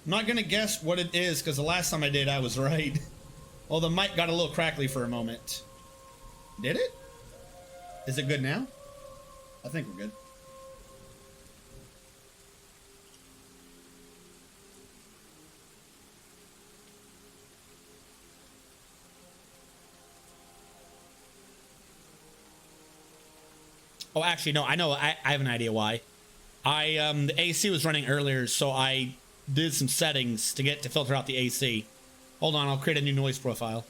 I'm not gonna guess what it is, because the last time I did, I was right. Well, the mic got a little crackly for a moment. Did it? Is it good now? I think we're good. Oh, actually, no, I know. I have an idea why. The AC was running earlier, so I did some settings to filter out the AC. Hold on, I'll create a new noise profile.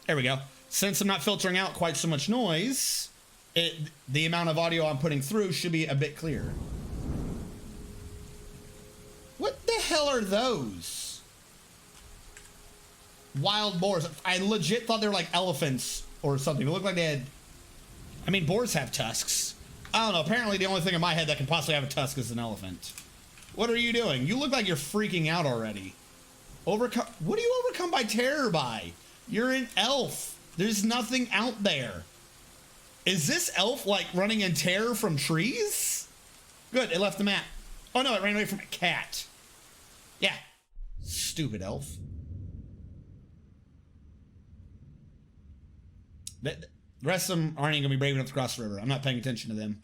There we go. Since I'm not filtering out quite so much noise, the amount of audio I'm putting through should be a bit clearer. What the hell are those? Wild boars. I legit thought they were like elephants or something. They look like they had... I mean, boars have tusks. I don't know. Apparently the only thing in my head that can possibly have a tusk is an elephant. What are you doing? You look like you're freaking out already. What do you overcome by terror by? You're an elf. There's nothing out there. Is this elf like running in terror from trees? Good, it left the map. Oh no, it ran away from a cat. Yeah. Stupid elf. The rest of them aren't even gonna be brave enough to cross the river. I'm not paying attention to them.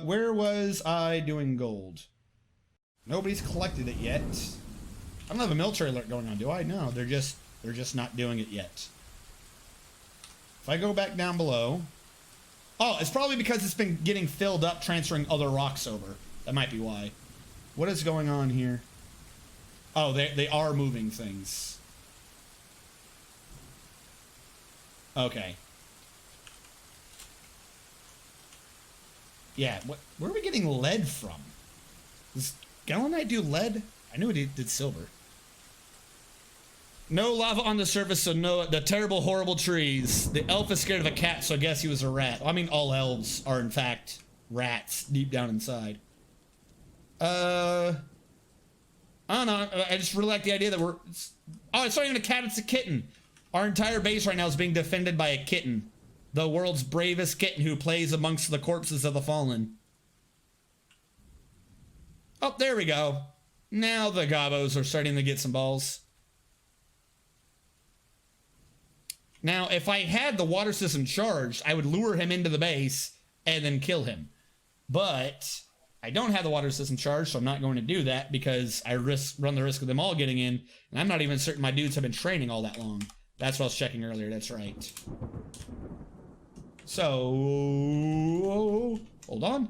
Where was I doing gold? Nobody's collected it yet. I don't have a military alert going on, do I? No, they're just not doing it yet. If I go back down below... Oh, it's probably because it's been getting filled up, transferring other rocks over. That might be why. What is going on here? Oh, they are moving things. Okay. Yeah, where are we getting lead from? Does Gallenite do lead? I knew it did silver. No lava on the surface, so no, the terrible, horrible trees. The elf is scared of a cat, so I guess he was a rat. I mean, all elves are, in fact, rats deep down inside. I don't know. I just really like the idea that we're... Oh, it's not even a cat, it's a kitten. Our entire base right now is being defended by a kitten. The world's bravest kitten who plays amongst the corpses of the fallen. Oh, there we go. Now the gobos are starting to get some balls. Now, if I had the water system charged, I would lure him into the base and then kill him. But I don't have the water system charged, so I'm not going to do that because I run the risk of them all getting in, and I'm not even certain my dudes have been training all that long. That's what I was checking earlier, that's right. So, hold on.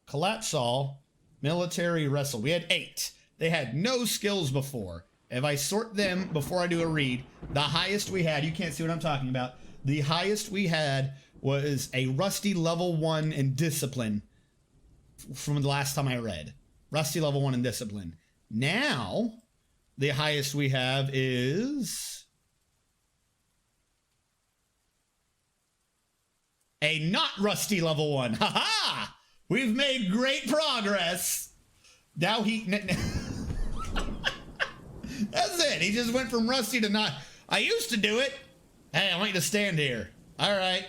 Collapse all, military wrestle. We had 8. They had no skills before. If I sort them before I do a read, the highest we had, you can't see what I'm talking about, the highest we had was a Rusty level 1 in Discipline from the last time I read. Rusty level 1 in Discipline. Now, the highest we have is a not Rusty level 1. Ha-ha! We've made great progress. Now he... That's it. He just went from Rusty to not... I used to do it. Hey, I want you to stand here. All right.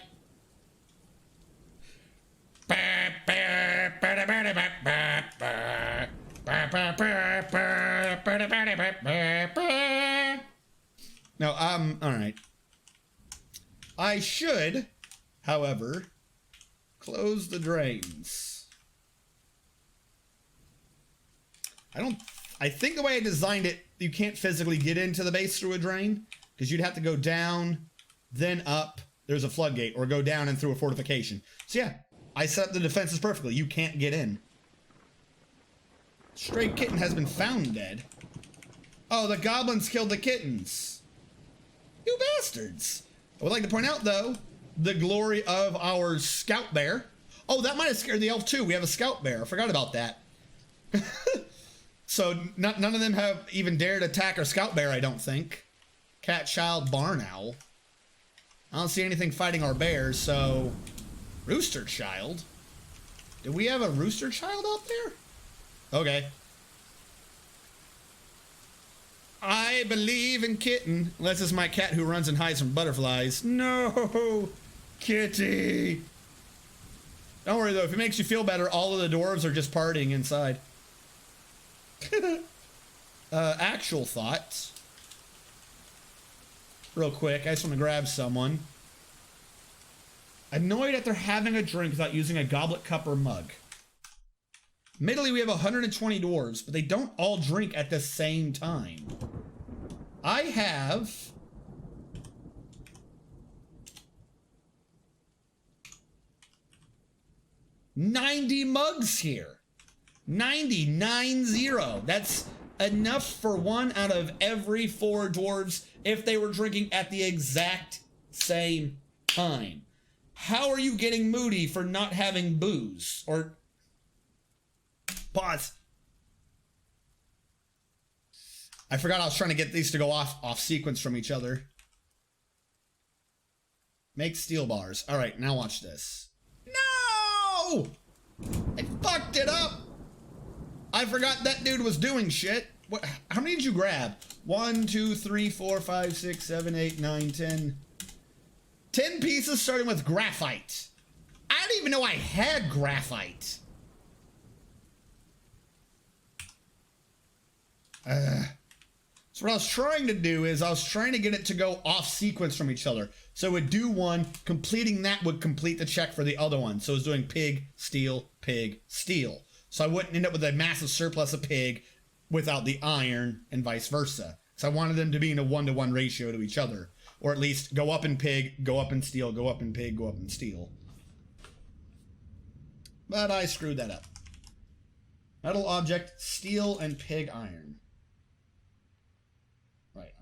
No, all right. I should, however, close the drains. I think the way I designed it, you can't physically get into the base through a drain, because you'd have to go down, then up, there's a floodgate, or go down and through a fortification. So yeah, I set up the defenses perfectly. You can't get in. Stray kitten has been found dead. Oh, the goblins killed the kittens. You bastards. I would like to point out, though, the glory of our scout bear. Oh, that might have scared the elf, too. We have a scout bear. I forgot about that. So none of them have even dared attack our scout bear, I don't think. Cat, child, barn owl. I don't see anything fighting our bears, so... Rooster child? Did we have a rooster child out there? Okay. I believe in kitten. Unless it's my cat who runs and hides from butterflies. No! Kitty. Don't worry though, if it makes you feel better, all of the dwarves are just partying inside. Actual thoughts. Real quick, I just want to grab someone. Annoyed that they're having a drink without using a goblet, cup, or mug. Admittedly, we have 120 dwarves, but they don't all drink at the same time. I have... 90 mugs here. 90. That's enough for 1 out of every 4 dwarves if they were drinking at the exact same time. How are you getting moody for not having booze? Or... Pause. I forgot I was trying to get these to go off sequence from each other. Make steel bars. All right, now watch this. No! I fucked it up. I forgot that dude was doing shit. What? How many did you grab? 1, 2, 3, 4, 5, 6, 7, 8, 9, 10. 10 pieces starting with graphite. I didn't even know I had graphite. So what I was trying to do is I was trying to get it to go off sequence from each other. So it would do one, completing that would complete the check for the other one. So it was doing pig, steel, steel. So I wouldn't end up with a massive surplus of pig without the iron and vice versa. So I wanted them to be in a 1-to-1 ratio to each other. Or at least go up in pig, go up in steel, go up in pig, go up in steel. But I screwed that up. Metal object, steel and pig iron. Right.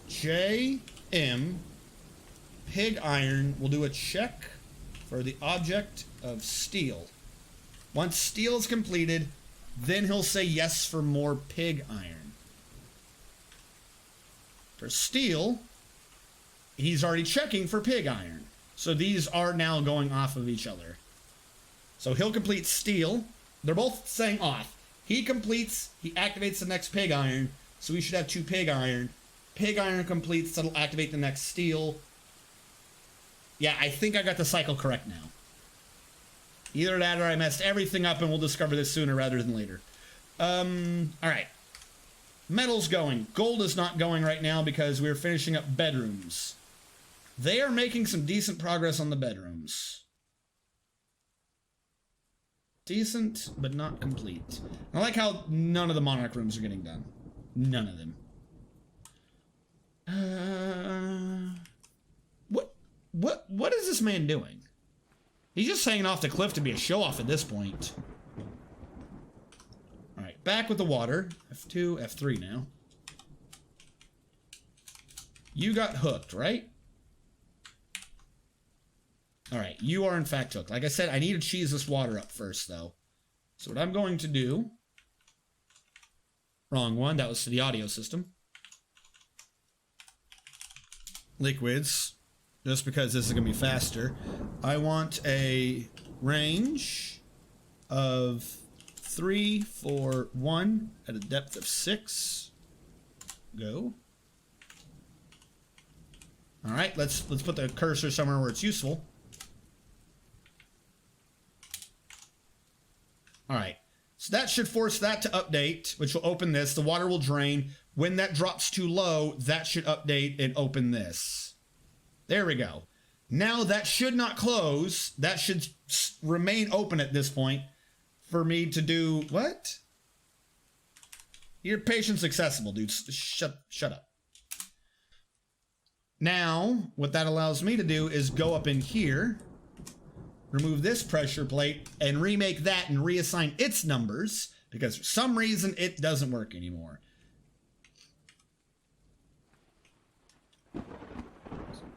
JM pig iron will do a check for the object of steel. Once steel is completed, then he'll say yes for more pig iron. For steel, he's already checking for pig iron. So these are now going off of each other. So he'll complete steel. They're both saying off. He completes, he activates the next pig iron. So we should have 2 pig iron. Pig iron completes, that'll activate the next steel. Yeah, I think I got the cycle correct now. Either that or I messed everything up and we'll discover this sooner rather than later. Alright. Metal's going. Gold is not going right now because we're finishing up bedrooms. They are making some decent progress on the bedrooms. Decent, but not complete. I like how none of the monarch rooms are getting done. None of them. What is this man doing? He's just hanging off the cliff to be a show-off at this point. Alright, back with the water. F2, F3 now. You got hooked, right? Alright, you are in fact hooked. Like I said, I need to cheese this water up first, though. So what I'm going to do... Wrong one, that was to the audio system. Liquids. Just because this is going to be faster. I want a range of 3, 4, 1 at a depth of 6. Go. Alright, let's put the cursor somewhere where it's useful. Alright, so that should force that to update, which will open this. The water will drain. When that drops too low, that should update and open this. There we go. Now that should not close. That should remain open at this point for me to do... What? Your patience accessible, dude. Shut up. Now, what that allows me to do is go up in here, remove this pressure plate, and remake that and reassign its numbers, because for some reason it doesn't work anymore.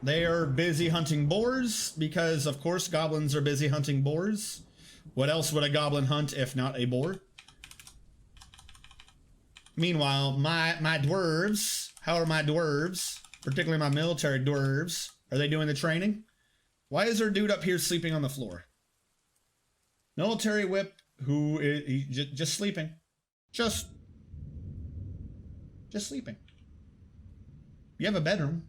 They are busy hunting boars, because of course goblins are busy hunting boars. What else would a goblin hunt if not a boar? Meanwhile, my dwarves, how are my dwarves, particularly my military dwarves, are they doing the training? Why is there a dude up here sleeping on the floor? Military whip, who is just sleeping. Just sleeping. You have a bedroom.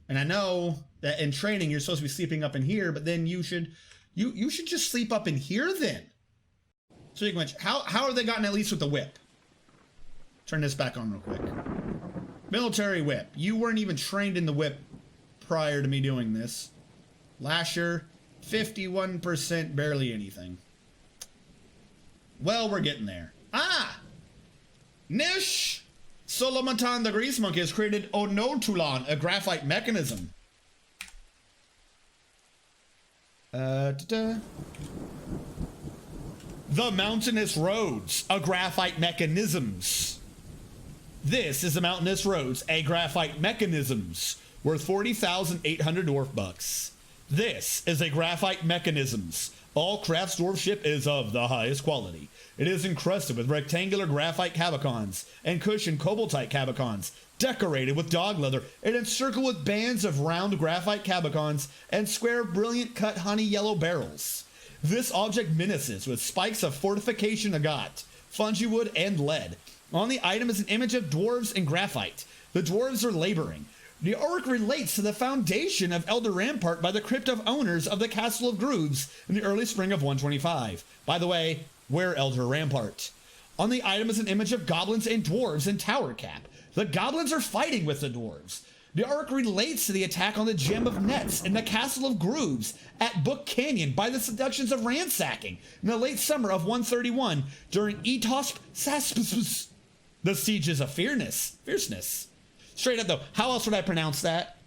And I know that in training you're supposed to be sleeping up in here, but then you should just sleep up in here then. So you can watch. How have they gotten at least with the whip? Turn this back on real quick. Military whip. You weren't even trained in the whip prior to me doing this. Lasher, 51%, barely anything. Well, we're getting there. Ah! Nish! Solomatan the Grease Monkey has created Onotulan, a graphite mechanism. The Mountainous Roads, a graphite mechanisms. This is the Mountainous Roads, a graphite mechanisms, worth 40,800 dwarf bucks. This is a graphite mechanisms. All crafts dwarf ship is of the highest quality. It is encrusted with rectangular graphite cabicons and cushioned cobaltite cabicons, decorated with dog leather and encircled with bands of round graphite cabicons and square brilliant cut honey yellow barrels. This object menaces with spikes of fortification agate, fungi wood, and lead. On the item is an image of dwarves and graphite. The dwarves are laboring. The artwork relates to the foundation of Elder Rampart by the crypt of owners of the Castle of Grooves in the early spring of 125. By the way, we're Elder Rampart. On the item is an image of goblins and dwarves in Tower Cap. The goblins are fighting with the dwarves. The arc relates to the attack on the Gem of Nets in the Castle of Grooves at Book Canyon by the seductions of ransacking in the late summer of 131 during Etosp Saspus. The sieges of fierceness. Straight up though, how else would I pronounce that?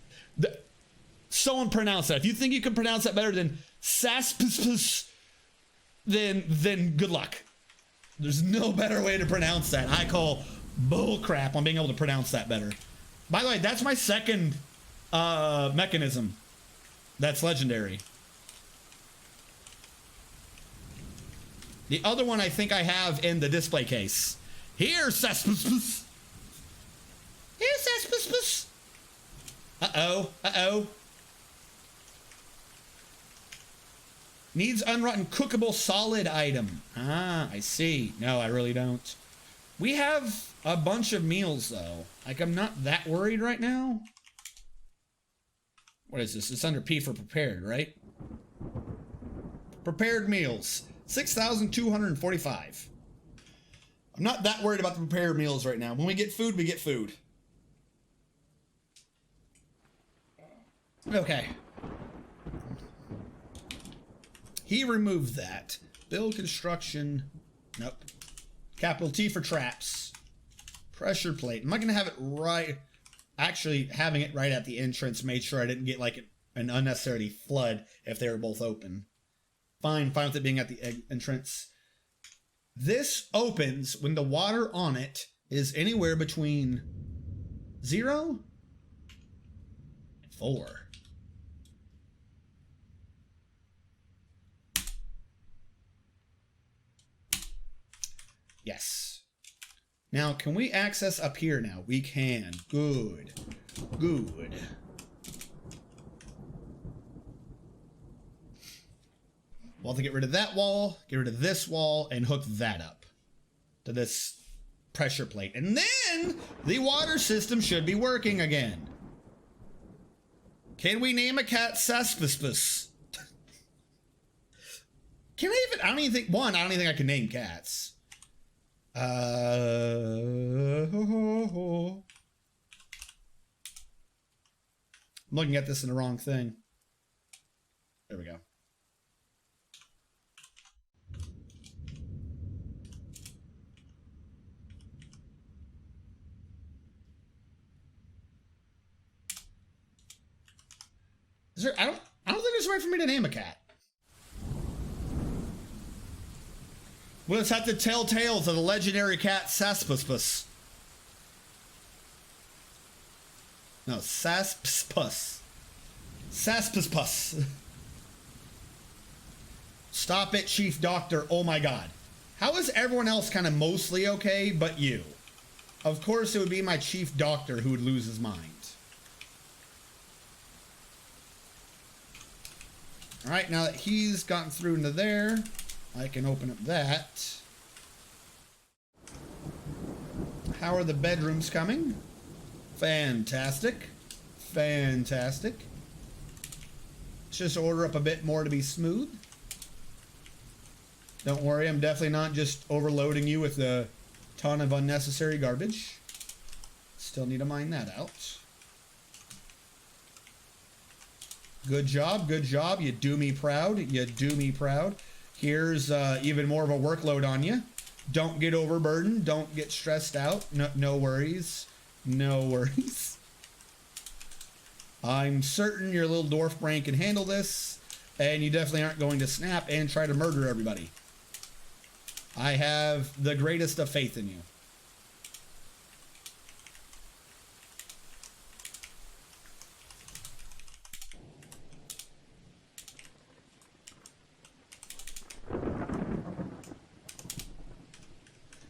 Someone pronounce that. If you think you can pronounce that better than Saspus, then good luck. There's no better way to pronounce that. I call bull crap on being able to pronounce that better. By the way, that's my second mechanism. That's legendary. The other one I think I have in the display case. Here, Saspus. Here, Saspus. Uh-oh. Needs unrotten cookable solid item. Ah, I see. No, I really don't. We have a bunch of meals, though. Like, I'm not that worried right now. What is this? It's under P for prepared, right? Prepared meals. 6,245. I'm not that worried about the prepared meals right now. When we get food, we get food. Okay. He removed that. Build construction. Nope. Capital T for traps. Pressure plate. Am I going to have it right? Actually, having it right at the entrance made sure I didn't get like an unnecessary flood if they were both open. Fine with it being at the entrance. This opens when the water on it is anywhere between 0 and 4. Yes. Now, can we access up here now? We can. Good. Good. We'll have to get rid of that wall, get rid of this wall, and hook that up to this pressure plate. And then the water system should be working again. Can we name a cat Saspus? Can I even, I don't even think I can name cats. I'm looking at this in the wrong thing. There we go. Is there, I don't think there's a way for me to name a cat. We'll just have to tell tales of the legendary cat Saspus. No, Saspus. Saspus. Stop it, Chief Doctor. Oh my God. How is everyone else kind of mostly okay, but you? Of course, it would be my Chief Doctor who would lose his mind. All right, now that he's gotten through into there, I can open up that. How are the bedrooms coming? Fantastic. Fantastic. Let's just order up a bit more to be smooth. Don't worry, I'm definitely not just overloading you with a ton of unnecessary garbage. Still need to mine that out. Good job, good job. You do me proud. You do me proud. Here's even more of a workload on you. Don't get overburdened. Don't get stressed out. No worries. No worries. I'm certain your little dwarf brain can handle this, and you definitely aren't going to snap and try to murder everybody. I have the greatest of faith in you.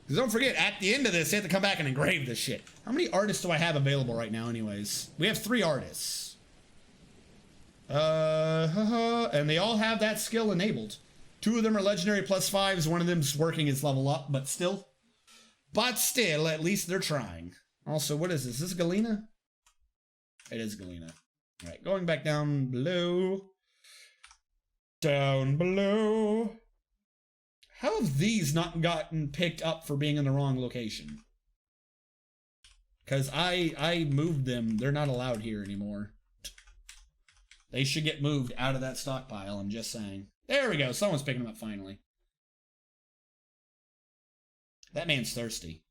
Because don't forget, at the end of this, you have to come back and engrave this shit. How many artists do I have available right now anyways? We have 3 artists. And they all have that skill enabled. 2 of them are legendary +5s. One of them's working his level up, but still. But still, at least they're trying. Also, what is this? Is this Galena? It is Galena. All right, going back down below. Down below. How have these not gotten picked up for being in the wrong location? Because I moved them. They're not allowed here anymore. They should get moved out of that stockpile, I'm just saying. There we go. Someone's picking them up finally. That man's thirsty.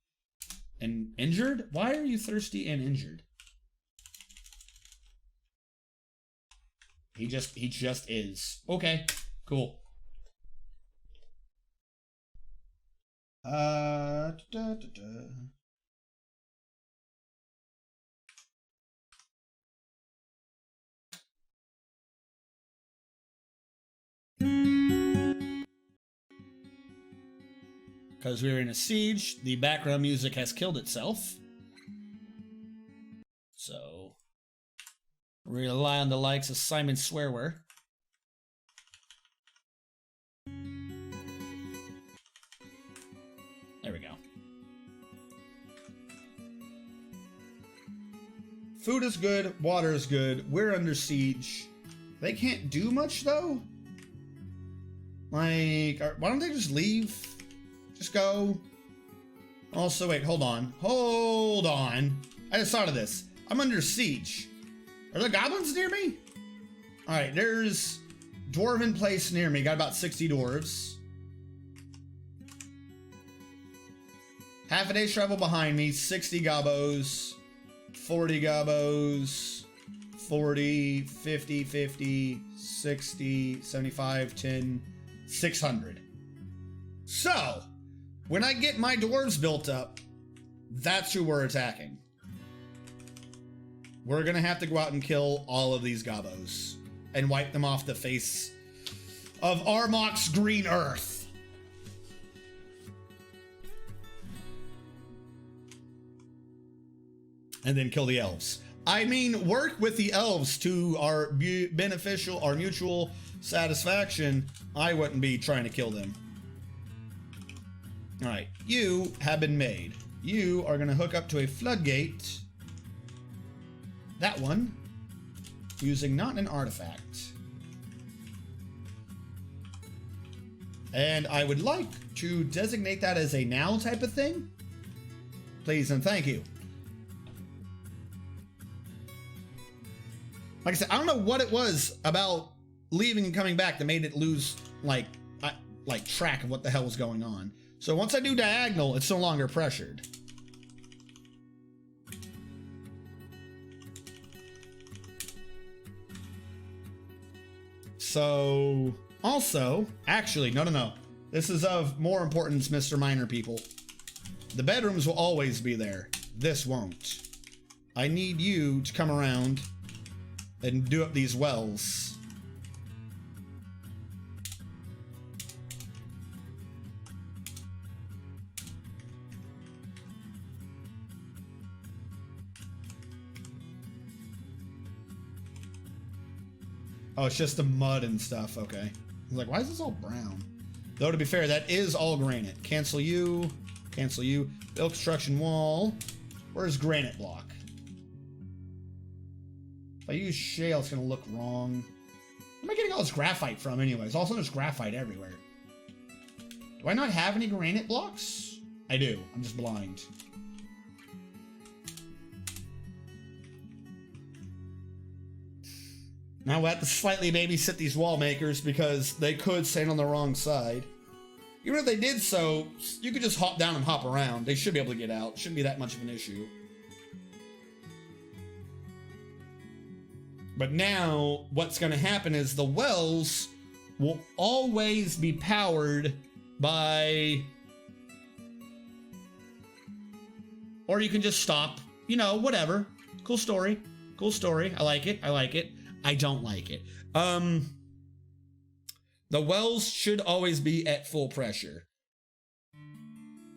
And injured? Why are you thirsty and injured? He just is. Okay, cool. Because we're in a siege, the background music has killed itself. So, rely on the likes of Simon Swearware. There we go. Food is good, water is good, we're under siege. They can't do much though? Like, why don't they just leave? Just go. Also, wait, hold on. Hold on. I just thought of this. I'm under siege. Are there goblins near me? Alright, there's dwarven place near me. Got about 60 dwarves. Half a day's travel behind me. 60 gobos. 40 gobos. 40, 50, 50, 60, 75, 10, 600. So, when I get my dwarves built up, that's who we're attacking. We're gonna have to go out and kill all of these gobos and wipe them off the face of Armok's green earth. And then kill the elves. I mean, work with the elves to our beneficial, our mutual satisfaction. I wouldn't be trying to kill them. All right, you have been made. You are gonna hook up to a floodgate. That one, using not an artifact. And I would like to designate that as a now type of thing. Please and thank you. Like I said, I don't know what it was about leaving and coming back that made it lose like track of what the hell was going on. So once I do diagonal, it's no longer pressured. So also, actually, no. This is of more importance, Mr. Miner people. The bedrooms will always be there. This won't. I need you to come around and do up these wells. Oh, it's just the mud and stuff. Okay. I was like, why is this all brown? Though, to be fair, that is all granite. Cancel you. Cancel you. Build construction wall. Where's granite block? If I use shale, it's gonna look wrong. Where am I getting all this graphite from anyways? Also, there's graphite everywhere. Do I not have any granite blocks? I do. I'm just blind. Now we'll have to slightly babysit these wall makers because they could stand on the wrong side. Even if they did so, you could just hop down and hop around. They should be able to get out. Shouldn't be that much of an issue. But now, what's going to happen is the wells will always be powered by... Or you can just stop. You know, whatever. Cool story. Cool story. I like it. I like it. I don't like it. The wells should always be at full pressure.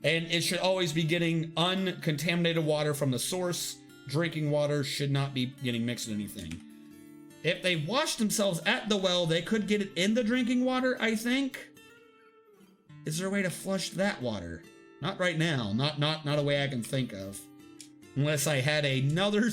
And it should always be getting uncontaminated water from the source. Drinking water should not be getting mixed with anything. If they wash themselves at the well, they could get it in the drinking water, I think. Is there a way to flush that water? Not right now. Not a way I can think of. Unless I had another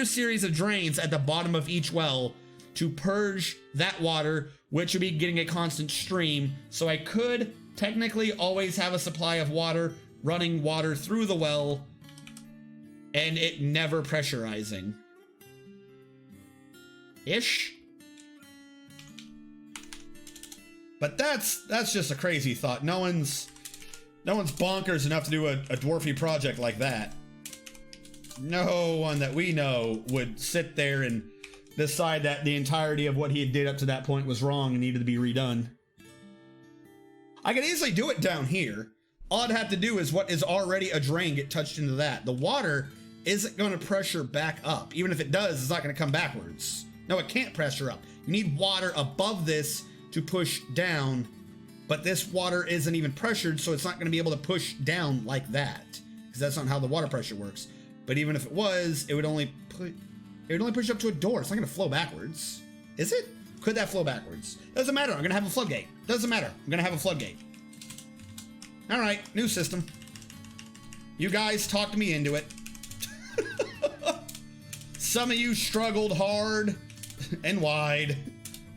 series of drains at the bottom of each well to purge that water, which would be getting a constant stream. So I could technically always have a supply of water, running water through the well, and it never pressurizing. Ish. But that's just a crazy thought. No one's bonkers enough to do a dwarfy project like that. No one that we know would sit there and decide that the entirety of what he did up to that point was wrong and needed to be redone. I could easily do it down here. All I'd have to do is what is already a drain get touched into that. The water isn't going to pressure back up. Even if it does, it's not going to come backwards. No, it can't pressure up. You need water above this to push down, but this water isn't even pressured, so it's not going to be able to push down like that, because that's not how the water pressure works. But even if it was, it would only push up to a door. It's not going to flow backwards. Is it? Could that flow backwards? Doesn't matter. I'm going to have a floodgate. Doesn't matter. I'm going to have a floodgate. All right. New system. You guys talked me into it. Some of you struggled hard and wide,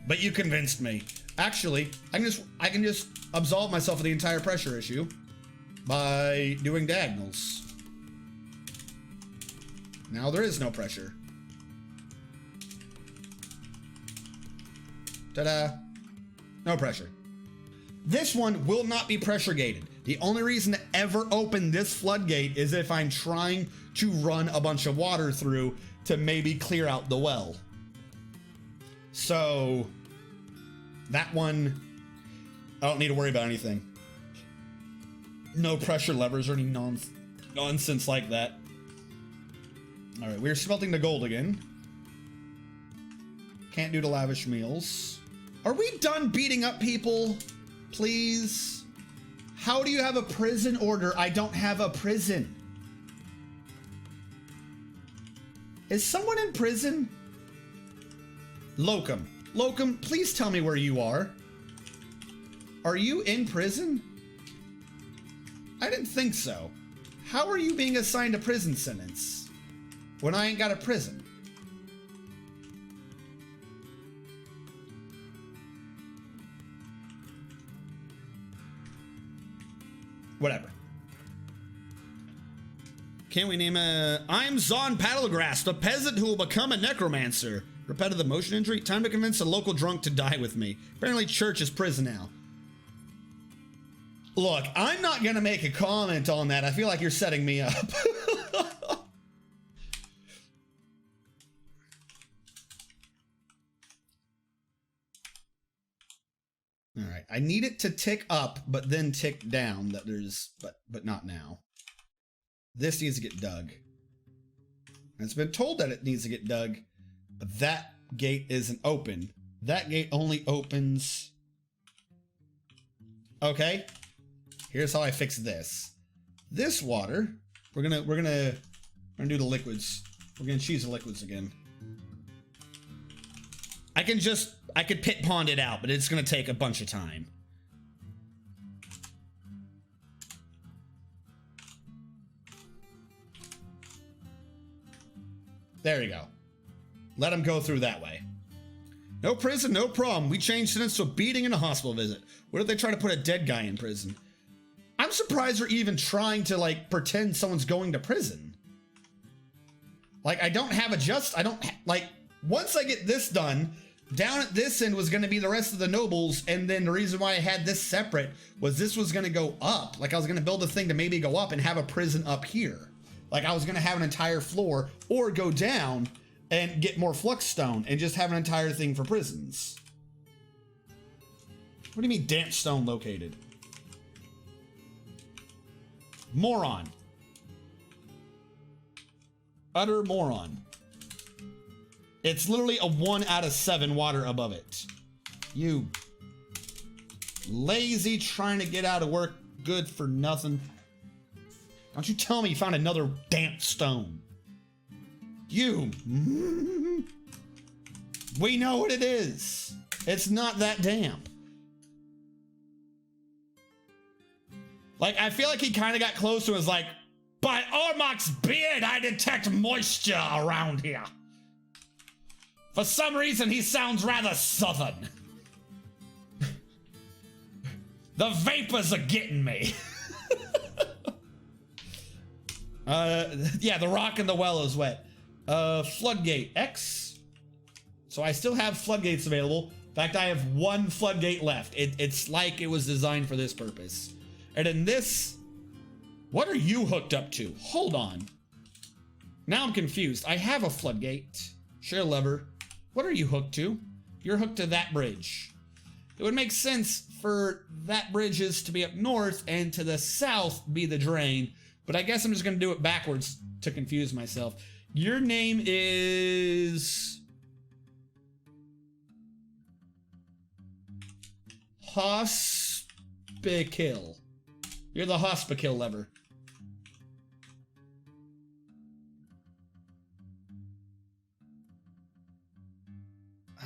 but you convinced me. Actually, I can just absolve myself of the entire pressure issue by doing diagonals. Now there is no pressure. Ta-da. No pressure. This one will not be pressure gated. The only reason to ever open this floodgate is if I'm trying to run a bunch of water through to maybe clear out the well. So that one, I don't need to worry about anything. No pressure levers or any nonsense like that. All right, we're smelting the gold again. Can't do the lavish meals. Are we done beating up people? Please? How do you have a prison order? I don't have a prison. Is someone in prison? Locum. Locum, please tell me where you are. Are you in prison? I didn't think so. How are you being assigned a prison sentence when I ain't got a prison? Whatever. Can we name I'm Zon Paddlegrass, the peasant who will become a necromancer. Repetitive motion injury. Time to convince a local drunk to die with me. Apparently church is prison now. Look, I'm not going to make a comment on that. I feel like you're setting me up. All right. I need it to tick up, but then tick down. That there's, but not now. This needs to get dug. It's been told that it needs to get dug, but that gate isn't open. That gate only opens. Okay. Here's how I fix this. This water, we're gonna do the liquids. We're gonna choose the liquids again. I could pit pond it out, but it's gonna take a bunch of time. There you go. Let him go through that way. No prison, no problem. We changed sentence to a beating and a hospital visit. What if they try to put a dead guy in prison? I'm surprised they're even trying to, like, pretend someone's going to prison. Like, I don't have like, once I get this done, down at this end was going to be the rest of the nobles, and then the reason why I had this separate was this was going to go up. Like, I was going to build a thing to maybe go up and have a prison up here. Like, I was going to have an entire floor, or go down and get more flux stone and just have an entire thing for prisons. What do you mean damp stone located? Moron. Utter moron. It's literally a 1 out of 7 water above it. You lazy trying to get out of work good for nothing. Don't you tell me you found another damp stone. You. We know what it is. It's not that damp. Like, I feel like he kind of got close to it, was like, by Ormok's beard, I detect moisture around here. For some reason, he sounds rather southern. The vapors are getting me. Yeah, the rock in the well is wet. Floodgate X. So I still have floodgates available. In fact, I have 1 floodgate left. It's like it was designed for this purpose. And in this, what are you hooked up to? Hold on. Now I'm confused. I have a floodgate. Share lever. What are you hooked to? You're hooked to that bridge. It would make sense for that bridges to be up north and to the south be the drain. But I guess I'm just going to do it backwards to confuse myself. Your name is Hospikill. You're the Hospikill lever.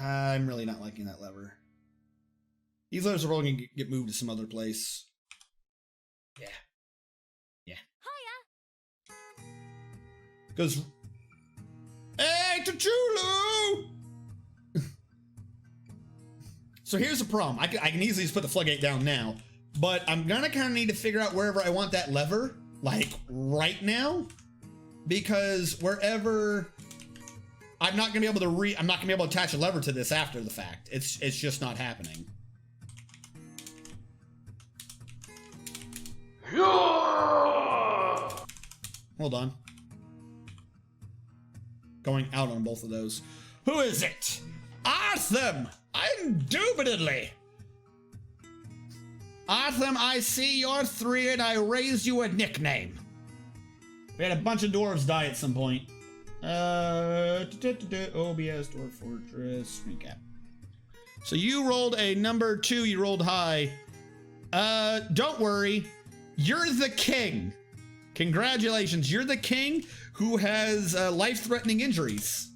I'm really not liking that lever. These levers are probably going to get moved to some other place. Yeah. Yeah. Hiya! Because... Hey, Tachulu! So here's the problem. I can easily just put the floodgate down now, but I'm gonna kind of need to figure out wherever I want that lever, like right now, because wherever I'm not gonna be able to attach a lever to this after the fact. It's just not happening. Hold on. Going out on both of those. Who is it? Artham! Indubitably! Artham, I see you're 3 and I raised you a nickname. We had a bunch of dwarves die at some point. OBS, Dwarf Fortress, recap. So you rolled a number 2, you rolled high. Don't worry. You're the king. Congratulations, you're the king who has life-threatening injuries.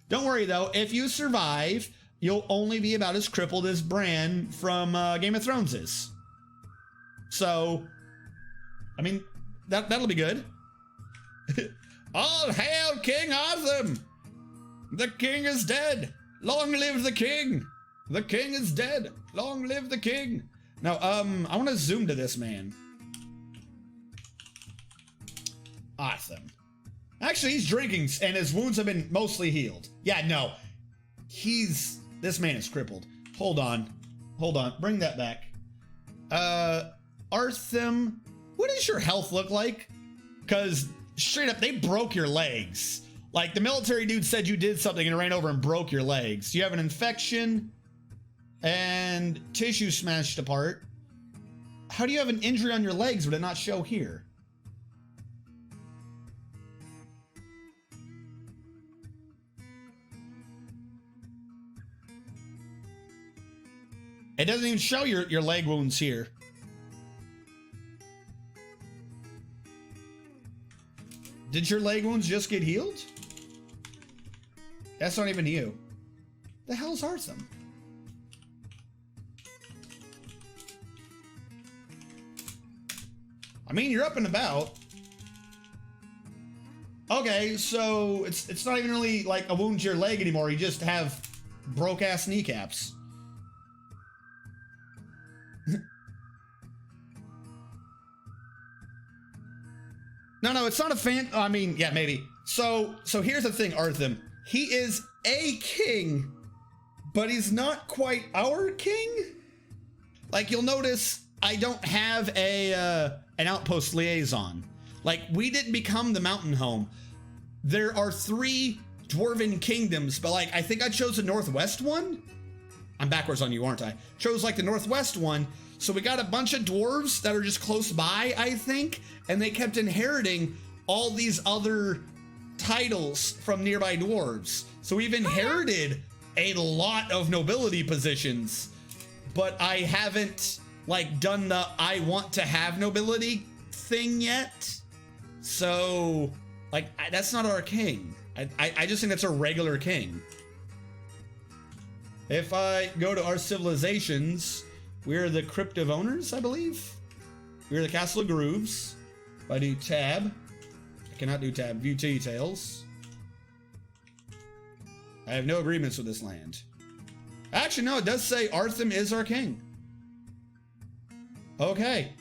Don't worry though, if you survive, you'll only be about as crippled as Bran from Game of Thrones is. So, I mean, that'll be good. All hail King Arthur! The king is dead! Long live the king! The king is dead! Long live the king! Now, I want to zoom to this man. Arthur. Actually, he's drinking, and his wounds have been mostly healed. Yeah, no. This man is crippled. Hold on. Bring that back. Artham, what does your health look like? Because, straight up, they broke your legs. Like, the military dude said you did something and ran over and broke your legs. You have an infection and tissue smashed apart. How do you have an injury on your legs but it not show here? It doesn't even show your leg wounds here. Did your leg wounds just get healed? That's not even you. The hell's Artham? I mean, you're up and about. Okay, so it's not even really like a wound to your leg anymore. You just have broke ass kneecaps. No, it's not a fan. I mean, yeah, maybe. So here's the thing, Artham. He is a king, but he's not quite our king. Like, you'll notice I don't have an outpost liaison. Like, we didn't become the mountain home. There are 3 dwarven kingdoms, but like, I think I chose the northwest one. I'm backwards on you, aren't I? Chose like the northwest one. So we got a bunch of dwarves that are just close by, I think, and they kept inheriting all these other titles from nearby dwarves. So we've inherited a lot of nobility positions, but I haven't like done the I want to have nobility thing yet. So like, that's not our king. I just think that's a regular king. If I go to our civilizations, we're the Crypt of Owners, I believe. We're the Castle of Grooves. If I do tab, I cannot do tab. View details. I have no agreements with this land. Actually, no, it does say Artham is our king. Okay.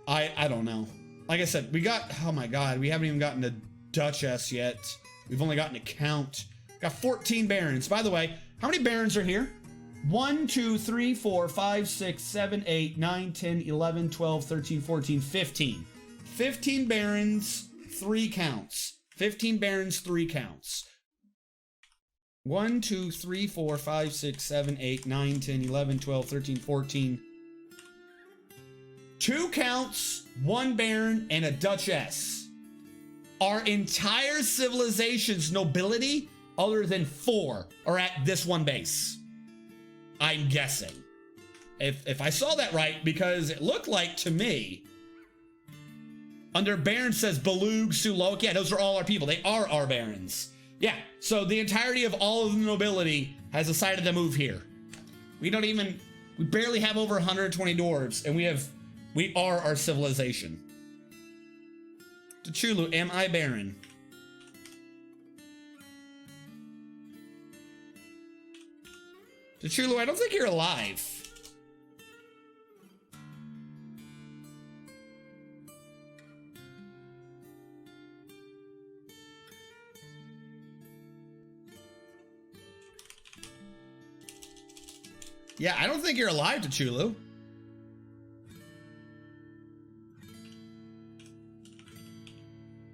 I don't know. Like I said, we got, oh my God, we haven't even gotten a Duchess yet. We've only gotten a Count. Got 14 barons. By the way, how many barons are here? 1, 2, 3, 4, 5, 6, 7, 8, 9, 10, 11, 12, 13, 14, 15. 15 barons, 3 counts. 15 barons, 3 counts. 1, 2, 3, 4, 5, 6, 7, 8, 9, 10, 11, 12, 13, 14. 2 counts, 1 baron, and a duchess. Our entire civilization's nobility, other than 4, are at this one base. I'm guessing. If I saw that right, because it looked like to me, under Baron says Belug, Sulok. Yeah, those are all our people. They are our barons. Yeah, so the entirety of all of the nobility has decided to move here. We barely have over 120 dwarves, and we are our civilization. Tachulu, am I baron? Tachulu, I don't think you're alive. Yeah, I don't think you're alive, Tachulu.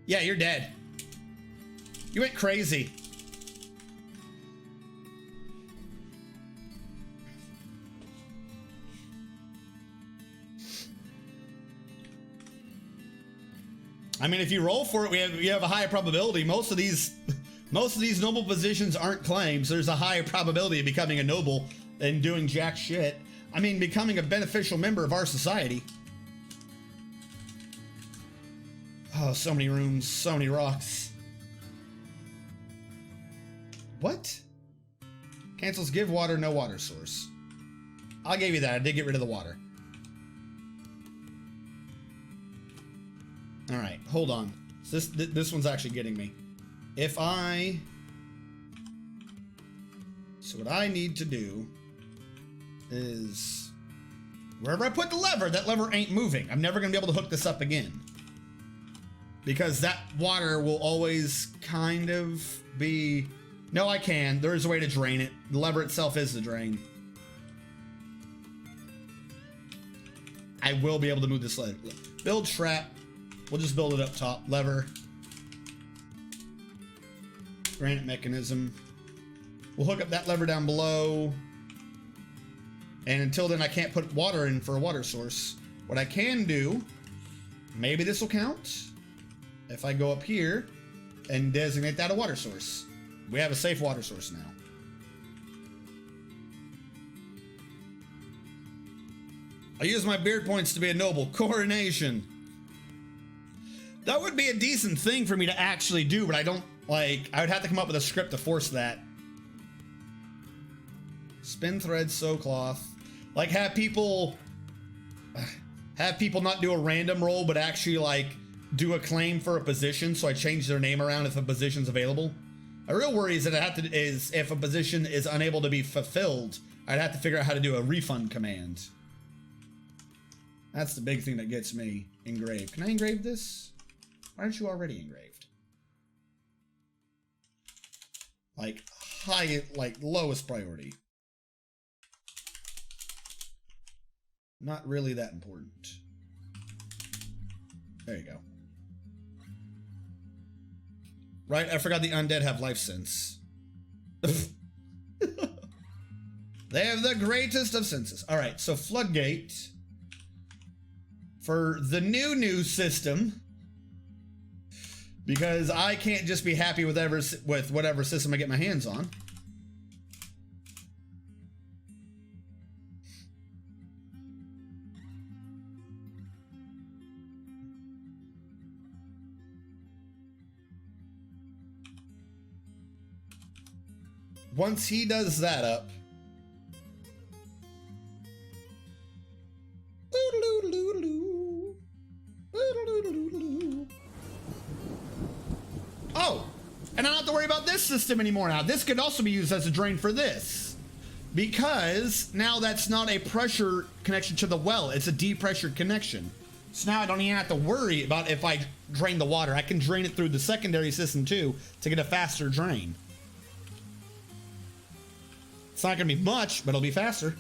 Yeah, you're dead. You went crazy. I mean, if you roll for it, you have a higher probability. Most of these noble positions aren't claims. There's a higher probability of becoming a noble than doing jack shit. I mean, becoming a beneficial member of our society. Oh, so many rooms, so many rocks. What? Cancels give water, no water source. I'll give you that. I did get rid of the water. All right, hold on. So this one's actually getting me. So what I need to do is wherever I put the lever, that lever ain't moving. I'm never gonna be able to hook this up again, because that water will always kind of be... No, I can. There is a way to drain it. The lever itself is the drain. I will be able to move this lever. Build trap. We'll just build it up top. Lever. Granite mechanism. We'll hook up that lever down below. And until then, I can't put water in for a water source. What I can do, maybe this will count, if I go up here and designate that a water source. We have a safe water source now. I use my beard points to be a noble. Coronation. That would be a decent thing for me to actually do, but I don't, like, I would have to come up with a script to force that. Spin thread, sew cloth. Like, have people not do a random roll, but actually, like, do a claim for a position, so I change their name around if a position's available. My real worry is that is if a position is unable to be fulfilled, I'd have to figure out how to do a refund command. That's the big thing that gets me engraved. Can I engrave this? Why aren't you already engraved? Like lowest priority. Not really that important. There you go. Right, I forgot the undead have life sense. They have the greatest of senses. All right, so Floodgate for the new system, because I can't just be happy with whatever system I get my hands on. Once he does that up, oh, and I don't have to worry about this system anymore now. This could also be used as a drain for this, because now that's not a pressure connection to the well, it's a depressured connection. So now I don't even have to worry about if I drain the water. I can drain it through the secondary system too to get a faster drain. It's not gonna be much, but it'll be faster.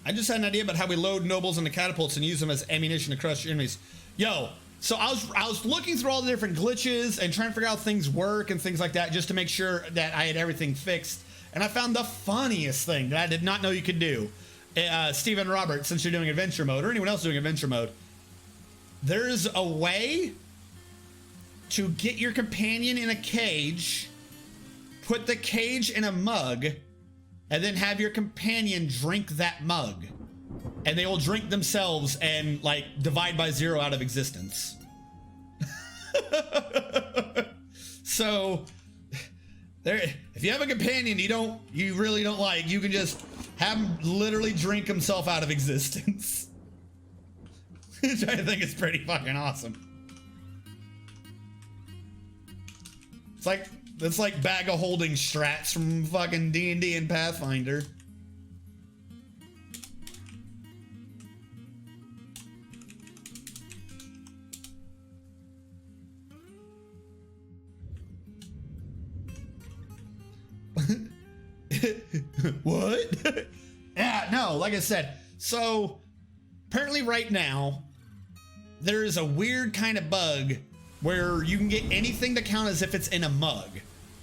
I just had an idea about how we load nobles into catapults and use them as ammunition to crush enemies. Yo, so I was looking through all the different glitches and trying to figure out how things work and things like that, just to make sure that I had everything fixed. And I found the funniest thing that I did not know you could do. Stephen Robert, since you're doing adventure mode, or anyone else doing adventure mode, there's a way to get your companion in a cage, put the cage in a mug, and then have your companion drink that mug. And they will drink themselves and, like, divide by 0 out of existence. So, if you have a companion you really don't like, you can just have him literally drink himself out of existence. Which I think is pretty fucking awesome. It's like bag of holding strats from fucking D&D and Pathfinder. What? Yeah, no, like I said, so apparently right now there is a weird kind of bug where you can get anything to count as if it's in a mug.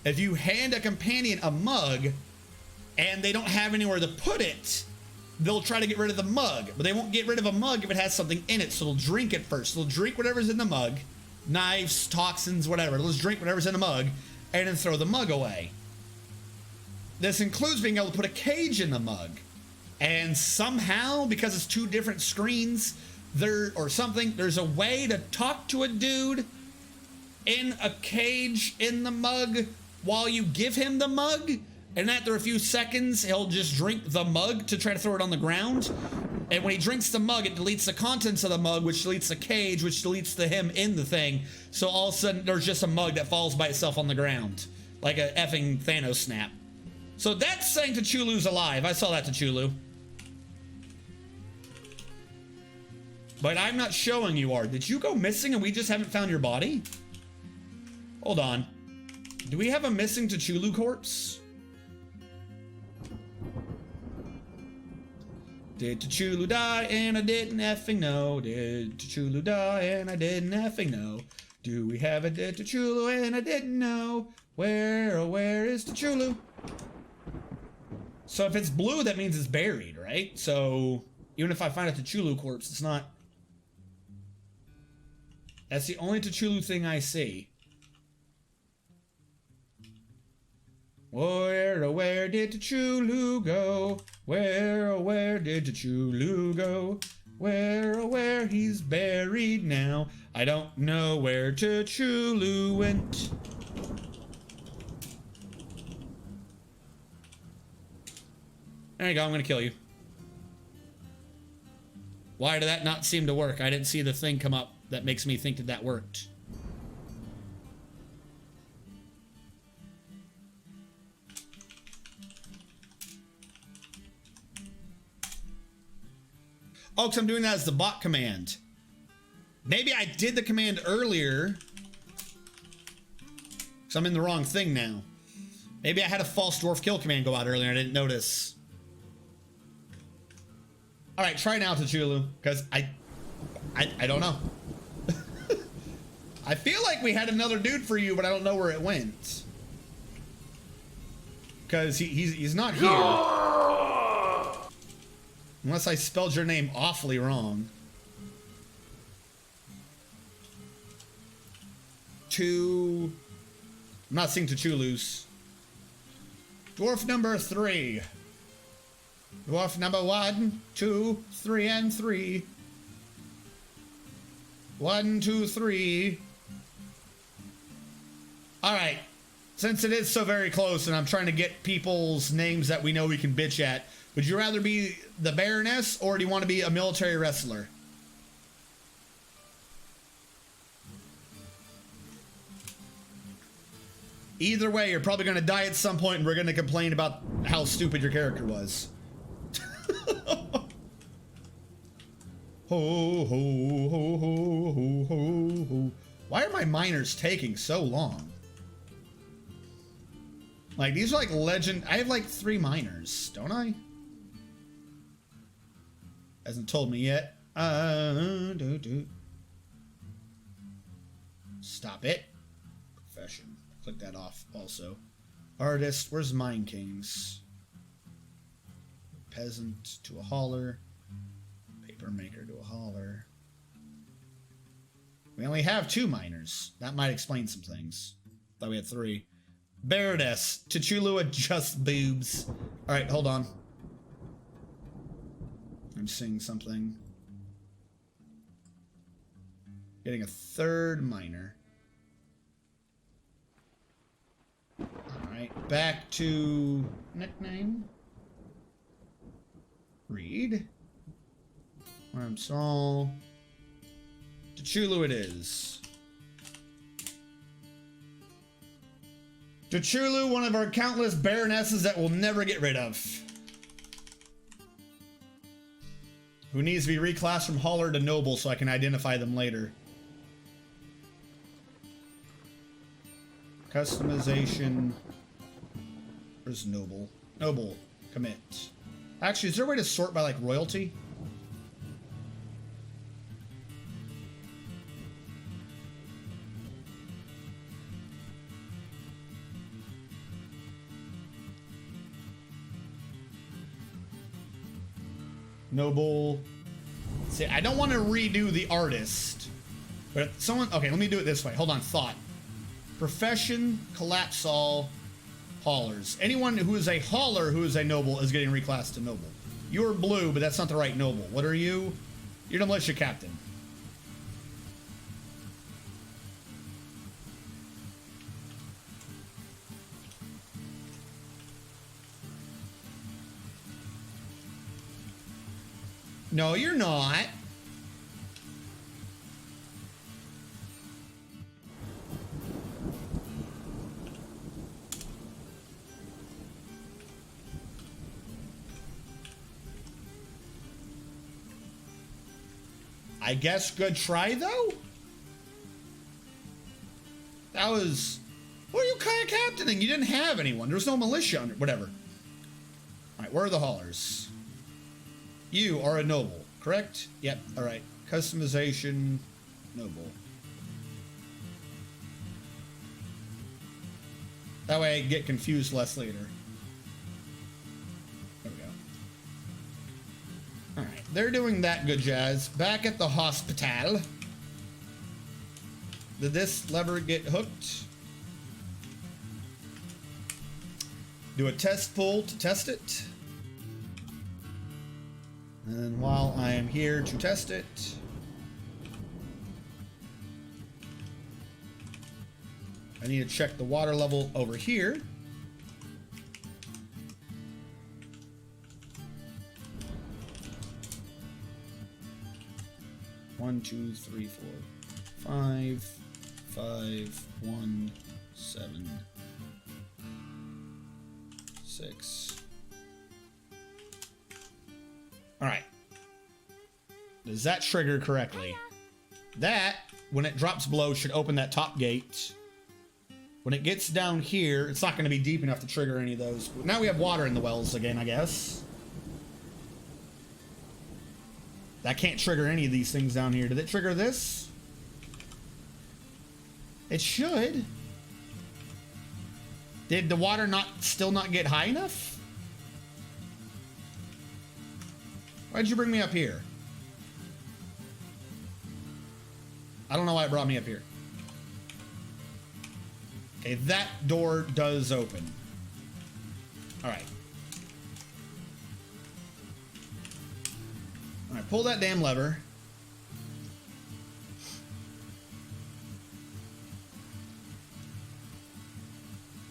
If you hand a companion a mug and they don't have anywhere to put it, they'll try to get rid of the mug, but they won't get rid of a mug if it has something in it, so they'll drink it first. They'll drink whatever's in the mug, knives, toxins, whatever. They'll just drink whatever's in the mug and then throw the mug away. This includes being able to put a cage in the mug. And somehow, because it's 2 different screens, there's a way to talk to a dude in a cage in the mug while you give him the mug, and after a few seconds he'll just drink the mug to try to throw it on the ground, and when he drinks the mug it deletes the contents of the mug, which deletes the cage, which deletes the him in the thing, so all of a sudden there's just a mug that falls by itself on the ground like a effing Thanos snap. So that's saying T'Chulu's alive. I saw that, T'Chulu. But I'm not showing you, Art. Did you go missing and we just haven't found your body? Hold on. Do we have a missing T'Chulu corpse? Did T'Chulu die and I didn't effing know? Did T'Chulu die and I didn't effing know? Do we have a dead T'Chulu and I didn't know? Where, oh where is T'Chulu? So if it's blue, that means it's buried, right? So even if I find a T'Chulu corpse, it's not... That's the only T'Chulu thing I see. Where, oh where did T'Chulu go? Where, oh where did T'Chulu go? Where, oh where he's buried now? I don't know where T'Chulu went. There you go, I'm gonna kill you. Why did that not seem to work? I didn't see the thing come up that makes me think that that worked. Oh, because I'm doing that as the bot command. Maybe I did the command earlier. Because I'm in the wrong thing now. Maybe I had a false dwarf kill command go out earlier and I didn't notice. Alright, try now, Tachulu. Because I don't know. I feel like we had another dude for you, but I don't know where it went. Because he's not here. Unless I spelled your name awfully wrong. I'm not seeing Tachulus. Dwarf number 3. Dwarf number 1, 2, 3, and 3. 1, 2, 3. Alright. Since it is so very close and I'm trying to get people's names that we know we can bitch at, would you rather be the Baroness or do you want to be a military wrestler? Either way, you're probably going to die at some point and we're going to complain about how stupid your character was. Ho, ho, ho, ho, ho, ho, ho. Why are my miners taking so long? Like, these are like legend. I have like 3 miners, don't I? Hasn't told me yet. Stop it. Profession. Click that off also. Artist. Where's Mine Kings? Peasant to a hauler. Paper maker to a hauler. We only have 2 miners. That might explain some things. Thought we had 3. Baroness. Tachulu adjust boobs. Alright, hold on. I'm seeing something. Getting a 3rd miner. Alright, back to nickname. Read. Wormsall. Tachulu it is. Tachulu, one of our countless baronesses that we'll never get rid of. Who needs to be reclassed from hauler to noble so I can identify them later. Customization. Where's noble? Noble. Commit. Actually, is there a way to sort by like royalty? Noble. See, I don't want to redo the artist. But if someone... Okay, let me do it this way. Hold on. Thought. Profession, collapse all, haulers. Anyone who is a hauler who is a noble is getting reclassed to noble. You're blue, but that's not the right noble. What are you? You're the militia captain. No, you're not. I guess good try, though? That was... What are you kind of captaining? You didn't have anyone. There was no militia under... Whatever. Alright, where are the haulers? You are a noble, correct? Yep, alright. Customization... Noble. That way I get confused less later. There we go. Alright, they're doing that good jazz. Back at the hospital. Did this lever get hooked? Do a test pull to test it. And while I am here to test it, I need to check the water level over here. 1, 2, 3, 4, 5, 5, 1, 7, 6. All right. Does that trigger correctly? That, when it drops below, should open that top gate. When it gets down here, it's not going to be deep enough to trigger any of those. But now we have water in the wells again, I guess. That can't trigger any of these things down here. Did it trigger this? It should. Did the water still not get high enough? Why'd you bring me up here? I don't know why it brought me up here. Okay, that door does open. All right. All right, pull that damn lever.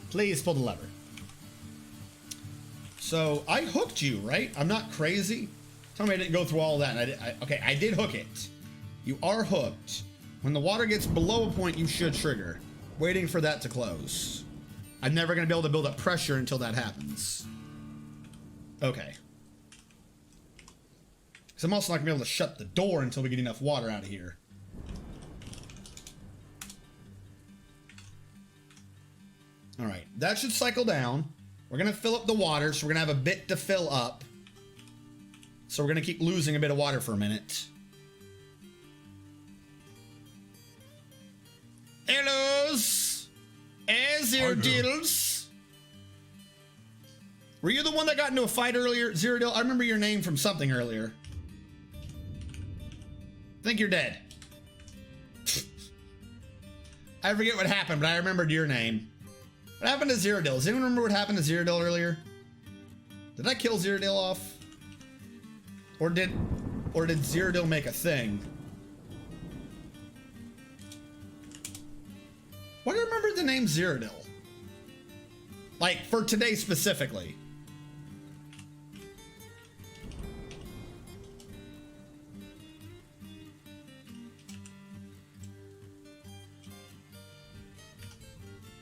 Please pull the lever. So I hooked you, right? I'm not crazy. Tell me I didn't go through all that. Okay, I did hook it. You are hooked. When the water gets below a point, you should trigger. Waiting for that to close. I'm never going to be able to build up pressure until that happens. Okay. Because I'm also not going to be able to shut the door until we get enough water out of here. All right, that should cycle down. We're going to fill up the water, so we're going to have a bit to fill up. So we're going to keep losing a bit of water for a minute. Hellos! Azirdils! Were you the one that got into a fight earlier, Ziradil? I remember your name from something earlier. I think you're dead. I forget what happened, but I remembered your name. What happened to Ziradil? Does anyone remember what happened to Ziradil earlier? Did I kill Ziradil off? Or did Ziradil make a thing? Why do I remember the name Ziradil? Like, for today specifically.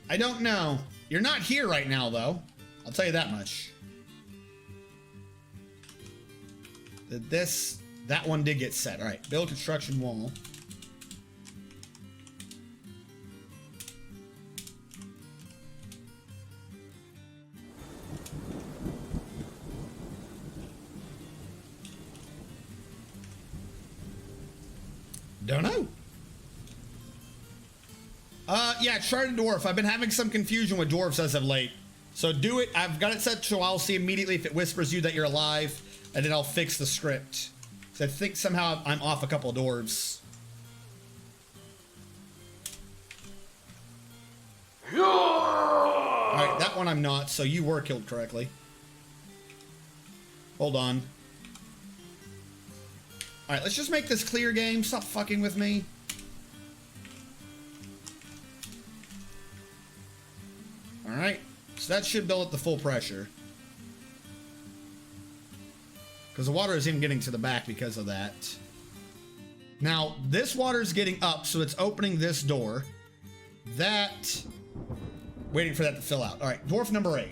I don't know. You're not here right now, though. I'll tell you that much. That one did get set. All right, build construction wall. Don't know. Yeah, Charted Dwarf. I've been having some confusion with dwarves as of late. So do it. I've got it set so I'll see immediately if it whispers you that you're alive, and then I'll fix the script. So I think somehow I'm off a couple of dwarves. Alright, that one I'm not, so you were killed correctly. Hold on. Alright, let's just make this clear game. Stop fucking with me. Alright, so that should build up the full pressure. Because the water isn't getting to the back because of that. Now, this water is getting up, so it's opening this door. That... Waiting for that to fill out. Alright, dwarf number 8.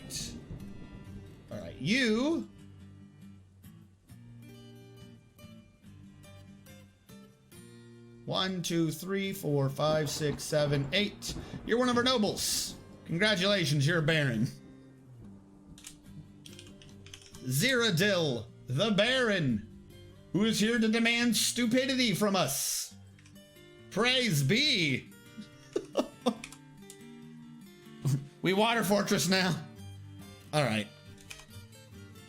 Alright, you... One, two, three, 4, 5, 6, 7, 8. You're one of our nobles. Congratulations, you're a baron. Ziradil, the baron, who is here to demand stupidity from us. Praise be. We water fortress now. All right.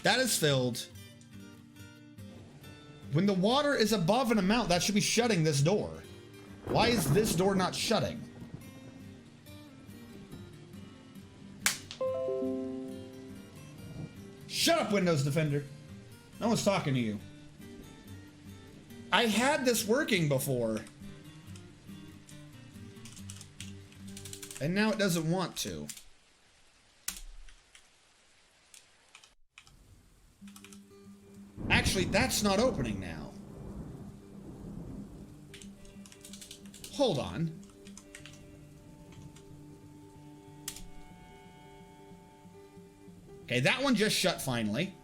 That is filled. When the water is above an amount, that should be shutting this door. Why is this door not shutting? Shut up, Windows Defender. No one's talking to you. I had this working before. And now it doesn't want to. Actually, that's not opening now. hold on. Okay, that one just shut finally.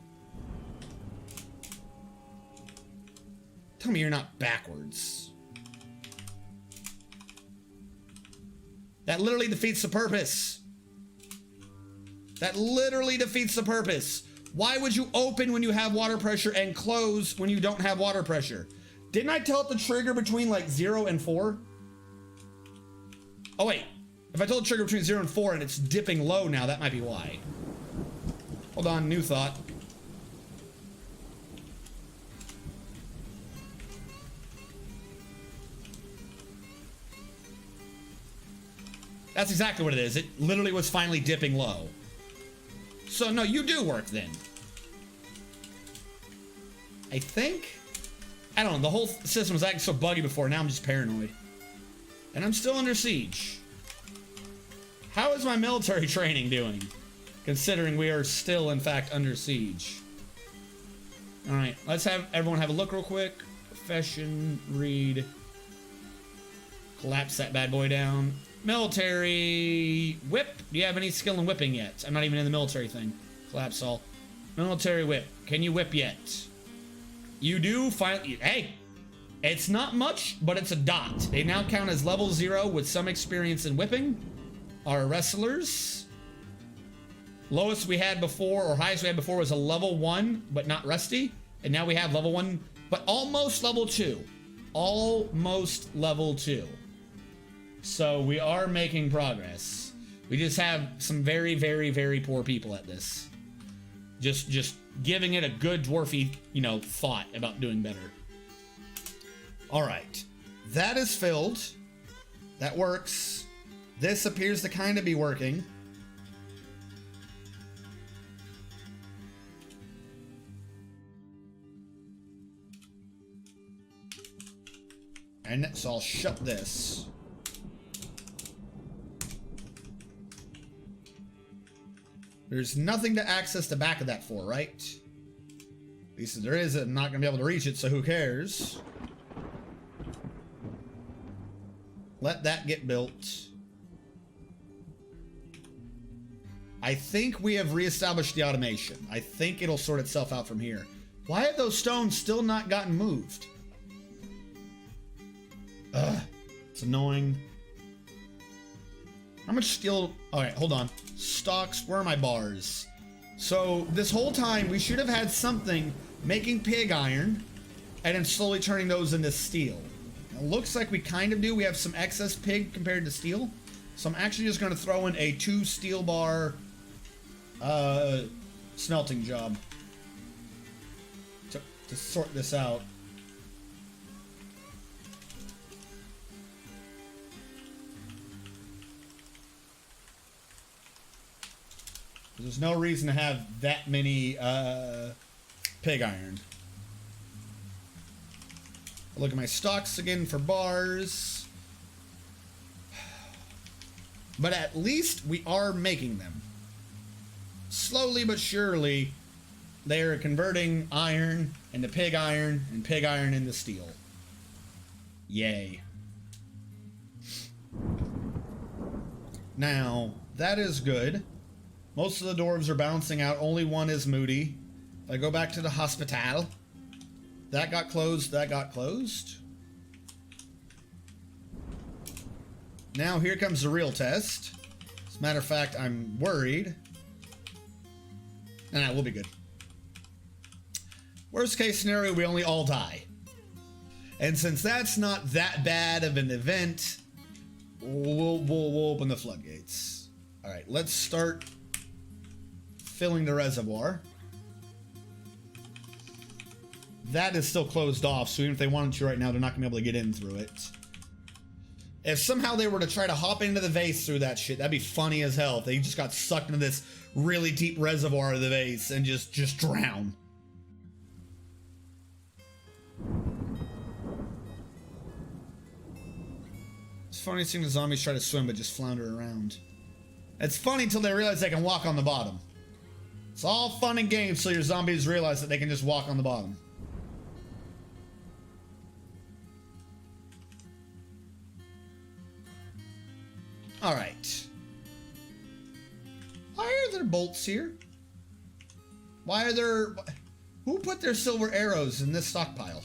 Tell me you're not backwards. That literally defeats the purpose. That literally defeats the purpose. Why would you open when you have water pressure and close when you don't have water pressure? Didn't I tell it to trigger between like 0 and 4? Oh wait, if I told it to trigger between 0 and 4 and it's dipping low now, that might be why. Hold on, new thought. That's exactly what it is. It literally was finally dipping low. So no, you do work then. I think. I don't know, the whole system was acting so buggy before, now I'm just paranoid. And I'm still under siege. How is my military training doing? Considering we are still, in fact, under siege. Alright, let's have everyone have a look real quick. Profession, read. Collapse that bad boy down. Military whip. Do you have any skill in whipping yet? I'm not even in the military thing. Collapse all. Military whip. Can you whip yet? You do finally. Hey, it's not much, but it's a dot. They now count as level 0 with some experience in whipping. Our wrestlers. Lowest we had before, or highest we had before, was a level 1, but not rusty. And now we have level 1, but almost level 2. Almost level 2. So we are making progress. We just have some very, very, very poor people at this. Just giving it a good dwarfy, you know, thought about doing better. All right. That is filled. That works. This appears to kind of be working. And so I'll shut this. There's nothing to access the back of that for, right? At least if there is, I'm not going to be able to reach it, so who cares? Let that get built. I think we have reestablished the automation. I think it'll sort itself out from here. Why have those stones still not gotten moved? Ugh, it's annoying. How much steel? All right, hold on. Stocks, where are my bars? So this whole time we should have had something making pig iron and then slowly turning those into steel. It looks like we kind of do. We have some excess pig compared to steel. So I'm actually just going to throw in a 2 steel bar smelting job to sort this out. There's no reason to have that many pig iron. Look at my stocks again for bars. But at least we are making them. Slowly but surely, they are converting iron into pig iron and pig iron into steel. Yay. Now, that is good. Most of the dwarves are bouncing out. Only one is moody. If I go back to the hospital, that got closed. That got closed. Now here comes the real test. As a matter of fact, I'm worried. Nah, we'll be good. Worst case scenario, we only all die. And since that's not that bad of an event, we'll open the floodgates. All right, let's start filling the reservoir. That is still closed off, so even if they wanted to right now, they're not gonna be able to get in through it. If somehow they were to try to hop into the vase through that shit, that'd be funny as hell. If they just got sucked into this really deep reservoir of the vase and just drown. It's funny seeing the zombies try to swim but just flounder around. It's funny until they realize they can walk on the bottom. It's all fun and games till your zombies realize that they can just walk on the bottom. All right. Why are there bolts here? Why are there... Who put their silver arrows in this stockpile?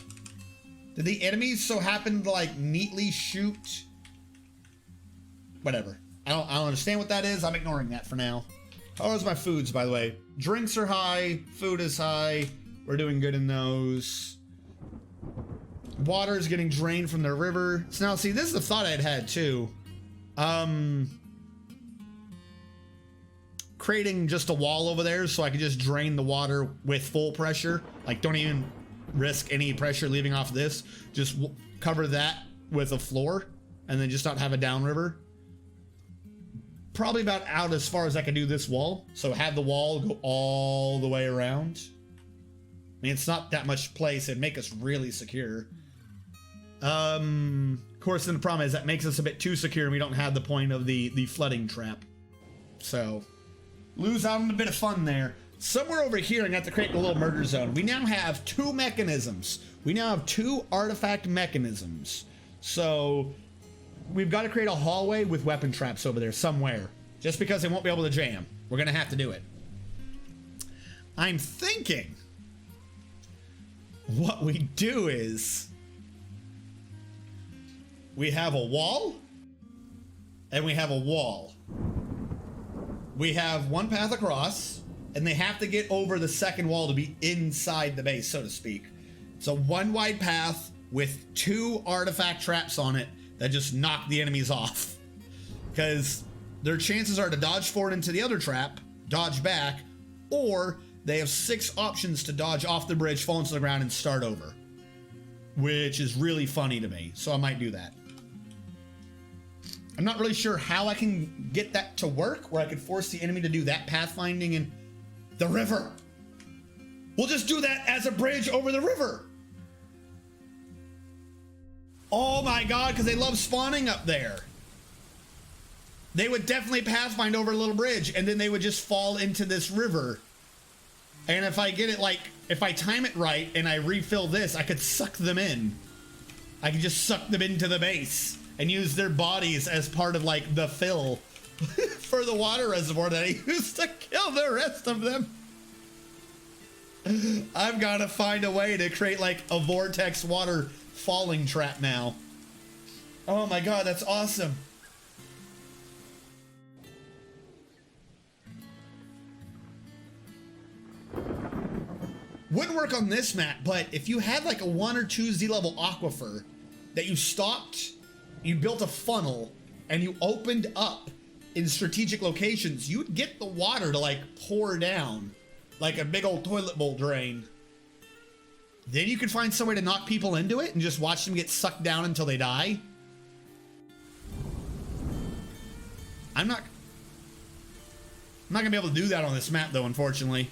Did the enemies so happen to, like, neatly shoot... Whatever. I don't understand what that is. I'm ignoring that for now. How are my foods, by the way? Drinks are high. Food is high. We're doing good in those. Water is getting drained from the river. So now, see, this is the thought I'd had, too. Creating just a wall over there so I could just drain the water with full pressure. Like, don't even risk any pressure leaving off this. Just cover that with a floor and then just not have a downriver. Probably about out as far as I can do this wall. So have the wall go all the way around. I mean, it's not that much place. It'd make us really secure. Of course, then the problem is that makes us a bit too secure and we don't have the point of the flooding trap. So, lose out on a bit of fun there. Somewhere over here, I got to create a little murder zone. We now have 2 mechanisms. We now have 2 artifact mechanisms. So, we've got to create a hallway with weapon traps over there somewhere. Just because they won't be able to jam. We're going to have to do it. I'm thinking what we do is we have a wall and we have a wall. We have one path across and they have to get over the second wall to be inside the base, so to speak. It's a 1 wide path with 2 artifact traps on it that just knock the enemies off. Because their chances are to dodge forward into the other trap, dodge back, or they have 6 options to dodge off the bridge, fall into the ground, and start over. Which is really funny to me, so I might do that. I'm not really sure how I can get that to work, where I could force the enemy to do that pathfinding in the river. We'll just do that as a bridge over the river. Oh my god, because they love spawning up there. They would definitely pathfind over a little bridge, and then they would just fall into this river. And if I get it, like, if I time it right and I refill this, I could suck them in. I could just suck them into the base and use their bodies as part of, like, the fill for the water reservoir that I used to kill the rest of them. I've got to find a way to create, like, a vortex water falling trap now. Oh my god, that's awesome. Wouldn't work on this map, but if you had like a 1 or 2 Z-level aquifer that you stopped, you built a funnel, and you opened up in strategic locations, you would get the water to like pour down like a big old toilet bowl drain. Then you could find some way to knock people into it and just watch them get sucked down until they die. I'm not gonna be able to do that on this map though, unfortunately.